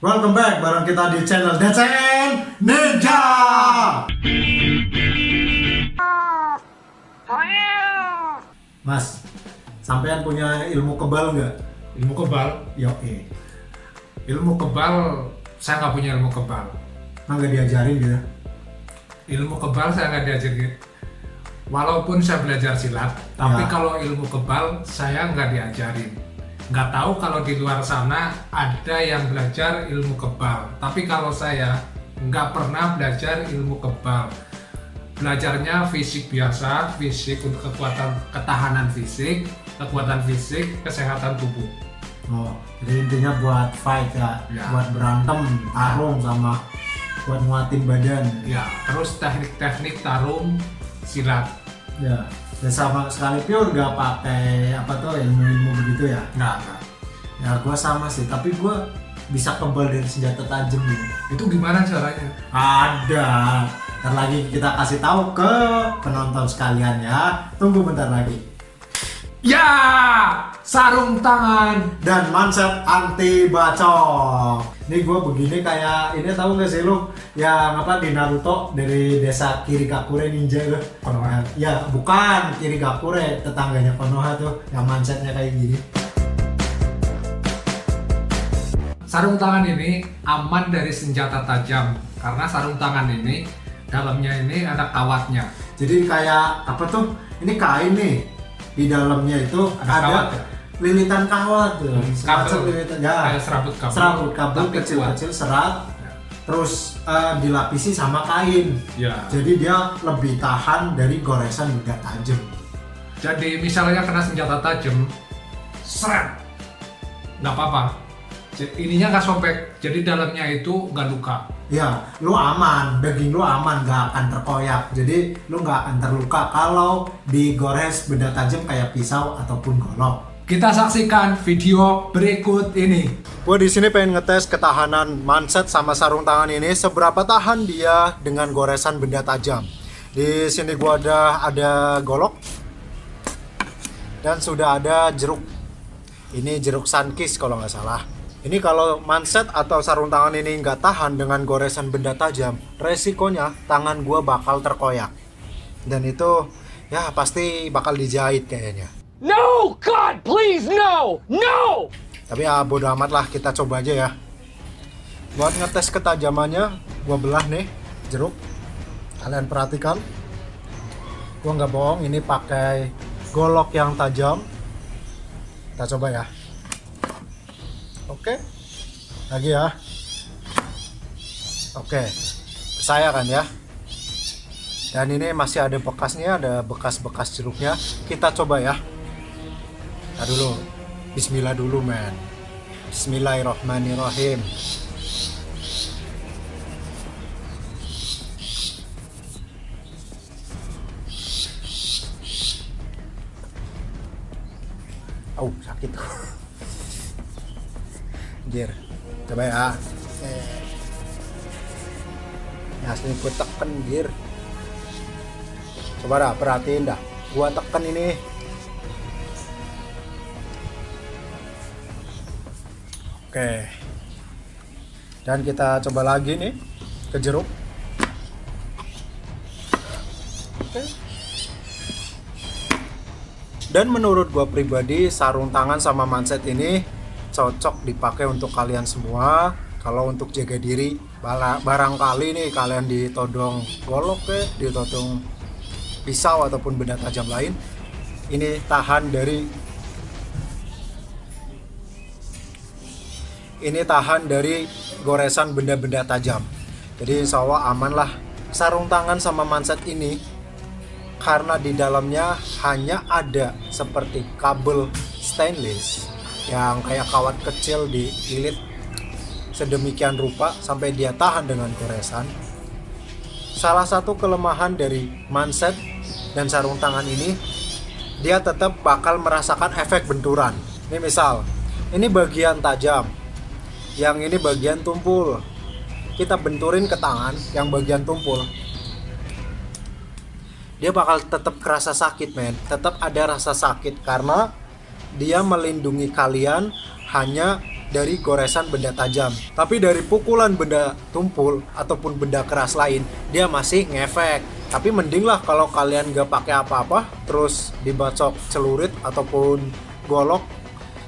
Welcome back bareng kita di channel Decen Ninja. Mas, sampean punya ilmu kebal nggak? Ilmu kebal? Yo, Ilmu kebal, saya nggak punya ilmu kebal. nggak diajarin gitu? Ilmu kebal saya nggak diajarin. Walaupun saya belajar silat, tapi Ya. kalau ilmu kebal saya nggak diajarin. Nggak tahu kalau di luar sana ada yang belajar ilmu kebal. Tapi kalau saya nggak pernah belajar ilmu kebal. Belajarnya fisik biasa, fisik untuk ketahanan fisik, kekuatan fisik, kesehatan tubuh. Oh, jadi intinya buat fight ya, Ya. buat berantem, tarung sama buat nguatin badan. Ya, terus teknik-teknik tarung silat. Ya, dan sama sekali pure nggak pakai apa tuh ilmu-ilmu begitu ya? Nggak. Ya, gua sama sih, tapi gua bisa kebal dari senjata tajam gitu. Itu gimana caranya? Ada. Ntar lagi kita kasih tahu ke penonton sekalian ya. Tunggu bentar lagi. Ya, sarung tangan. Dan mindset anti bacok. Ini gue begini kayak ini tahu nggak sih lu yang apa di Naruto dari desa Kirigakure Ninja itu? Konoha. Ya bukan Kirigakure, tetangganya Konoha tuh yang mindsetnya kayak gini. Sarung tangan ini aman dari senjata tajam karena sarung tangan ini dalamnya ini ada kawatnya. Jadi kayak apa tuh? Ini kain nih. Di dalamnya itu Ada ada kawat ya? lilitan kawat tuh. Semacam Kabel. lilitan ya. Kayak serabut kabel. Serabut kabel Tapi kecil-kecil serat. Ya. Terus dilapisi sama kain. Ya. Jadi dia lebih tahan dari goresan benda tajam. Jadi misalnya kena senjata tajam, seret, nggak apa-apa. Ininya nggak sobek, jadi dalamnya itu nggak luka. Ya, lu aman, daging lu aman, gak akan terkoyak. Jadi lu gak akan terluka kalau digores benda tajam kayak pisau ataupun golok. Kita saksikan video berikut ini. Gue di sini pengen ngetes ketahanan manset sama sarung tangan ini, seberapa tahan dia dengan goresan benda tajam. Di sini gua ada golok dan sudah ada jeruk. Ini jeruk sunkist kalau nggak salah. Ini kalau manset atau sarung tangan ini nggak tahan dengan goresan benda tajam, resikonya tangan gua bakal terkoyak. Dan itu ya pasti bakal dijahit kayaknya. No, God, please, no! No! Tapi ya bodo amat lah, kita coba aja ya. Buat ngetes ketajamannya, gua belah nih jeruk. Kalian perhatikan, gua nggak bohong, ini pakai golok yang tajam. Kita coba ya. Oke, lagi ya. Oke, percaya kan ya. Dan ini masih ada bekasnya, ada bekas-bekas jeruknya. Kita coba ya. Nah dulu, bismillah dulu men. Bismillahirrahmanirrahim. Sakit. Anjir. Coba ya. Ini asli gue teken anjir. Coba dah, perhatiin dah. Gua teken ini. Oke. Dan kita coba lagi nih ke jeruk. Oke. Dan menurut gua pribadi sarung tangan sama manset ini cocok dipakai untuk kalian semua. Kalau untuk jaga diri, barangkali nih kalian ditodong golok ditodong pisau ataupun benda tajam lain, ini tahan dari goresan benda-benda tajam. Jadi insya Allah aman lah sarung tangan sama manset ini, karena di dalamnya hanya ada seperti kabel stainless yang kayak kawat kecil dililit sedemikian rupa sampai dia tahan dengan goresan. Salah satu kelemahan dari manset dan sarung tangan ini, dia tetap bakal merasakan efek benturan. Ini misal, ini bagian tajam, yang ini bagian tumpul. Kita benturin ke tangan yang bagian tumpul, dia bakal tetap kerasa sakit men. Tetap ada rasa sakit karena dia melindungi kalian hanya dari goresan benda tajam. Tapi dari pukulan benda tumpul ataupun benda keras lain, dia masih ngefek. Tapi mending lah kalau kalian gak pakai apa-apa, terus dibacok celurit ataupun golok,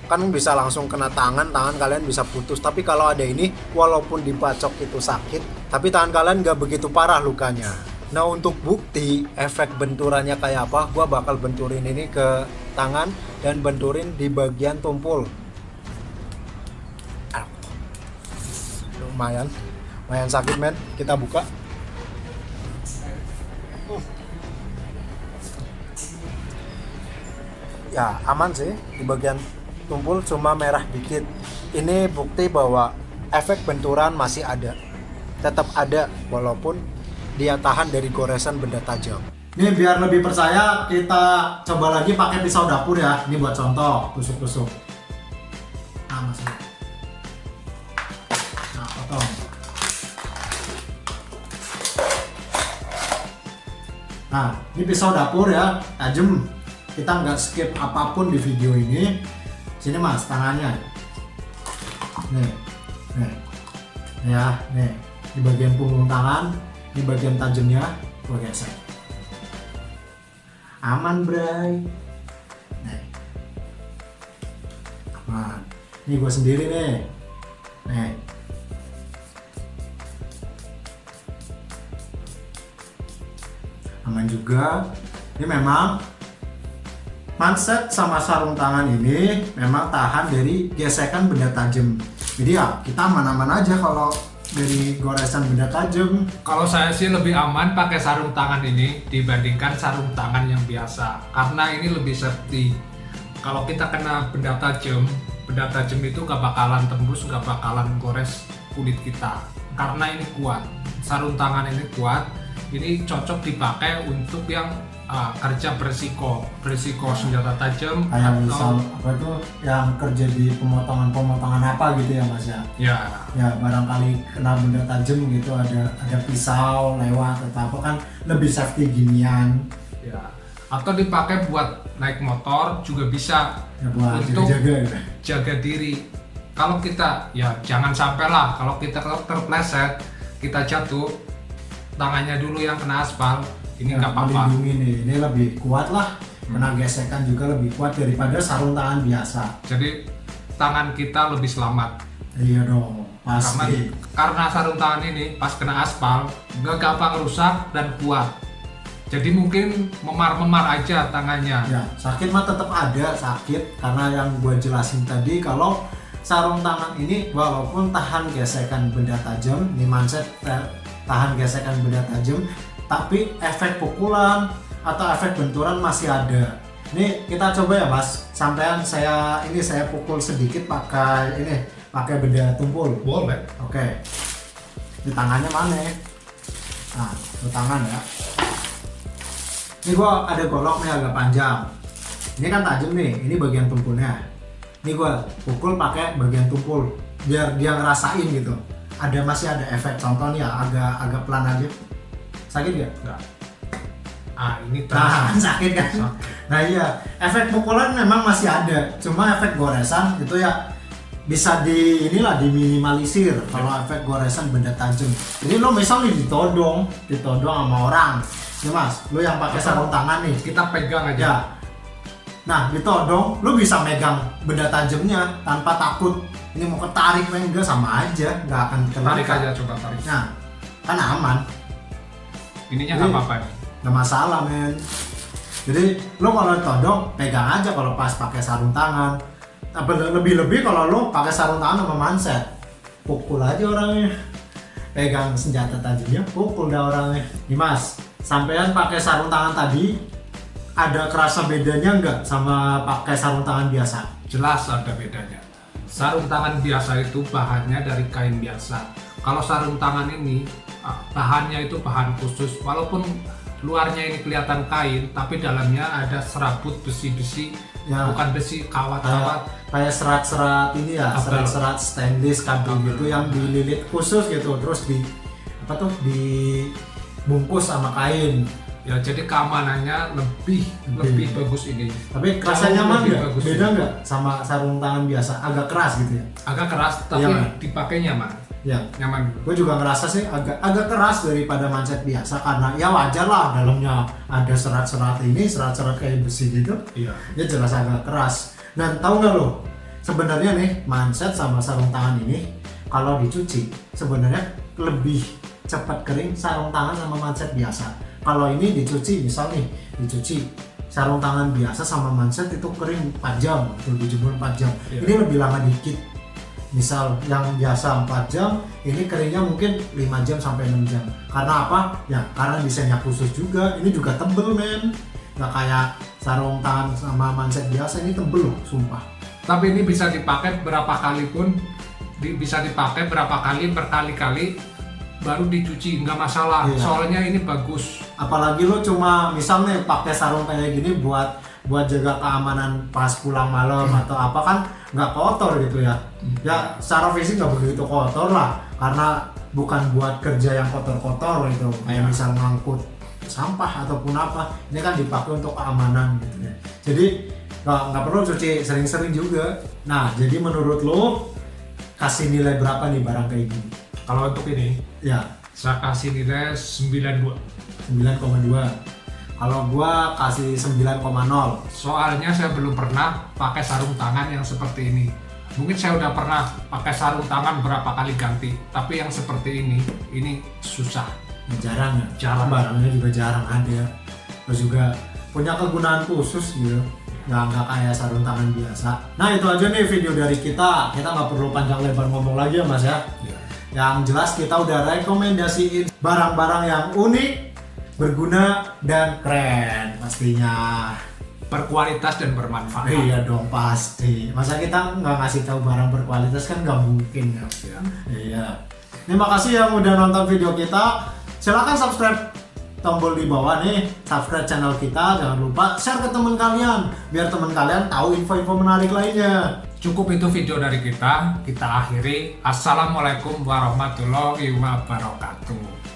kan bisa langsung kena tangan kalian bisa putus. Tapi kalau ada ini, walaupun dibacok itu sakit, tapi tangan kalian gak begitu parah lukanya. Nah, untuk bukti efek benturannya kayak apa, gua bakal benturin ini ke tangan dan benturin di bagian tumpul. Lumayan sakit men. Kita buka. Ya aman sih, di bagian tumpul cuma merah dikit. Ini bukti bahwa efek benturan masih ada, tetap ada walaupun dia tahan dari goresan benda tajam. Ini biar lebih percaya, kita coba lagi pakai pisau dapur ya. Ini buat contoh, tusuk-tusuk. Nah, masuk. Nah, potong. Nah, ini pisau dapur ya, tajam. Kita nggak skip apapun di video ini. Sini mas, tangannya. Nih, ya, nih di bagian punggung tangan, di bagian tajamnya, gue gesek. Aman, bray. Nih, aman. Ini gue sendiri nih. Nih. Aman juga. Ini memang manset sama sarung tangan ini memang tahan dari gesekan benda tajam. Jadi ya kita aman-aman aja kalau dari goresan benda tajam. Kalau saya sih lebih aman pakai sarung tangan ini dibandingkan sarung tangan yang biasa, karena ini lebih safety. Kalau kita kena benda tajam itu gak bakalan tembus, gak bakalan gores kulit kita, karena ini kuat. Sarung tangan ini kuat, ini cocok dipakai untuk yang kerja berisiko senjata tajam, kayak misal apa itu yang kerja di pemotongan apa gitu ya mas ya. Ya barangkali kena benda tajam gitu, ada pisau lewat atau apa, kan lebih safety ginian ya. Atau dipakai buat naik motor juga bisa ya, buat untuk jaga diri. Kalau kita ya jangan sampai lah, kalau kita terpleset, kita jatuh, tangannya dulu yang kena aspal, ini nggak apa-apa. Melindungi nih, ini lebih kuat lah, kena gesekan juga lebih kuat daripada sarung tangan biasa. Jadi tangan kita lebih selamat. Iya dong, pasti. Karena sarung tangan ini pas kena aspal nggak gampang rusak dan kuat. Jadi mungkin memar-memar aja tangannya. Ya, sakit mah tetap ada sakit, karena yang gue jelasin tadi kalau sarung tangan ini walaupun tahan gesekan benda tajam, ini manset tahan gesekan benda tajam, tapi efek pukulan atau efek benturan masih ada. Ini kita coba ya mas, sampean saya pukul sedikit pakai benda tumpul. Boleh. Oke. Di tangannya mana? Nah, di tangan ya. Ini gua ada golok nih agak panjang. Ini kan tajam nih, ini bagian tumpulnya. Ini gua pukul pakai bagian tumpul biar dia ngerasain gitu. Masih ada efek, contoh nih ya, agak pelan aja. Sakit gak? Enggak. Ini nah, sakit kan? Sakit. Nah iya, efek pukulan memang masih ada, cuma efek goresan itu ya bisa diminimalisir kalau efek goresan benda tajam. Jadi lo misalnya ditodong sama orang, ya mas, lo yang pakai sarung tangan nih, kita pegang aja. Ya. Nah ditodong, lo bisa megang benda tajamnya tanpa takut ini mau ketarik enggak, sama aja, nggak akan kena. Tarik aja, coba tarik. Nah, kan aman. Ininya nggak apa-apa nih. Nggak masalah men. Jadi lo kalau todong pegang aja kalau pas pakai sarung tangan. Lebih kalau lo pakai sarung tangan sama manset, pukul aja orangnya. Pegang senjata tajamnya, pukul dah orangnya. Nih mas, sampean pakai sarung tangan tadi ada kerasa bedanya nggak sama pakai sarung tangan biasa? Jelas ada bedanya. Sarung tangan biasa itu bahannya dari kain biasa. Kalau sarung tangan ini bahannya itu bahan khusus, walaupun luarnya ini kelihatan kain, tapi dalamnya ada serabut besi-besi, ya, bukan besi, kawat-kawat. Kayak serat-serat ini ya, serat-serat stainless kabel gitu yang dililit khusus gitu, terus dibungkus sama kain. Ya jadi keamanannya lebih bagus ini. Tapi Jauh rasanya nyaman lebih nggak? bagus. Beda nggak sama sarung tangan biasa? Agak keras gitu ya? Agak keras tapi Iya, Mas. dipakai nyaman. Ya. Nyaman. Gue juga ngerasa sih agak keras daripada manset biasa, karena ya wajar lah dalamnya ada serat-serat kayak besi gitu. Iya. Ya jelas agak keras. Dan tahu nggak lo, sebenarnya nih manset sama sarung tangan ini kalau dicuci sebenarnya lebih cepat kering sarung tangan sama manset biasa. Kalau ini dicuci, misal nih dicuci sarung tangan biasa sama manset itu kering 4 jam, atau dijemur 4 jam. Iya. Ini lebih lama dikit. Misal yang biasa 4 jam, ini keringnya mungkin 5 jam sampai 6 jam. Karena apa? Ya karena desainnya khusus juga. Ini juga tebel men. Nggak kayak sarung tangan sama manset biasa, ini tebel loh, sumpah. Tapi ini bisa dipakai berapa kali pun, bisa dipakai berapa kali, berkali-kali, baru dicuci nggak masalah. Iya. Soalnya ini bagus. Apalagi lo cuma misal nih pakai sarung kayak gini buat jaga keamanan pas pulang malam atau apa, kan nggak kotor gitu ya. Ya secara fisik nggak begitu kotor lah, karena bukan buat kerja yang kotor-kotor gitu, kayak misal ngangkut sampah ataupun apa. Ini kan dipakai untuk keamanan gitu ya. Jadi nggak perlu cuci sering-sering juga. Nah jadi menurut lo kasih nilai berapa nih barang kayak gini? Kalau untuk ini, Ya saya kasih nilai 92. 9,2. Kalau gua kasih 9,0. Soalnya saya belum pernah pakai sarung tangan yang seperti ini. Mungkin saya udah pernah pakai sarung tangan berapa kali ganti, tapi yang seperti ini susah. Jarang ya. Jarang. Barangnya juga jarang ada. Terus juga punya kegunaan khusus gitu. Nggak kayak sarung tangan biasa. Nah itu aja nih video dari kita. Kita nggak perlu panjang lebar ngomong lagi ya Mas ya. Yang jelas kita udah rekomendasiin barang-barang yang unik, berguna, dan keren pastinya. Berkualitas dan bermanfaat. Iya dong pasti. Masa kita nggak ngasih tahu barang berkualitas, kan nggak mungkin ya. Ya. Iya. Terima kasih yang udah nonton video kita. Silahkan subscribe tombol di bawah nih, subscribe channel kita. Jangan lupa share ke teman kalian biar teman kalian tahu info-info menarik lainnya. Cukup itu video dari kita akhiri. Assalamualaikum warahmatullahi wabarakatuh.